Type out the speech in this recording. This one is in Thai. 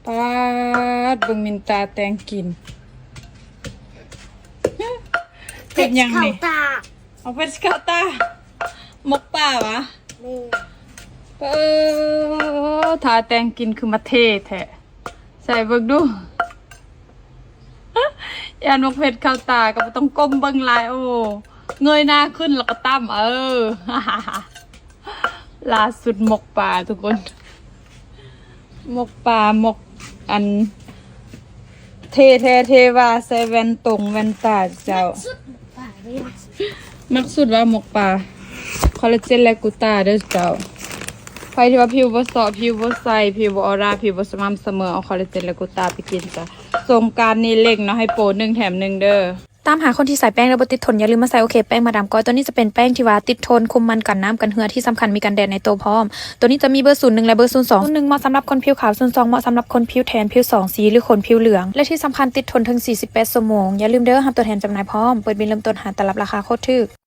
ปาดเบิ่งมินตาแตงกินเป็นยังนี่เอาเป็นสเกาตามกป่าวะทาแตงกินคือมาเทแท้ใส่เบิ่งดูยานกเพชรเข้าตาก็ต้องก้มเบิ่งลายโอ้เงยหน้าขึ้นแล้วก็ตั้มล่าสุดหมกป่าทุกคนหมกป่าหมกอันเทว่าใส่แว่นตรงแว่นตาเจ้ามักสุดว่าหมกป่าคอลลาเจนและกูตาเด้อเจ้าใครที่ว่าผิวบ่สอผิวบ่ใสผิวบ่ออร่าผิวบ่สม่ำเสมอเอาคอลลาเจนและกูตาไปกินจ้ะสงกรานต์นี้เล็กเนาะให้โปร1 แถม 1เด้อตามหาคนที่ใส่แป้งแล้วบ่ติดทนอย่าลืมมาใส่โอเคแป้งมาดามก้อยตัวนี้จะเป็นแป้งที่ว่าติดทนคุมมันกันน้ำกันเหือที่สำคัญมีกันแดดในตัวพร้อมตัวนี้จะมีเบอร์01และเบอร์02 01เหมาะสำหรับคนผิวขาว02เหมาะสำหรับคนผิวแทนผิว2สีหรือคนผิวเหลืองและที่สำคัญติดทนถึง48 ชั่วโมงอย่าลืมเด้อรับตัวแทนจำหน่ายพร้อมเปิดบินเริ่มต้นหาตลับราคาโคตรถูก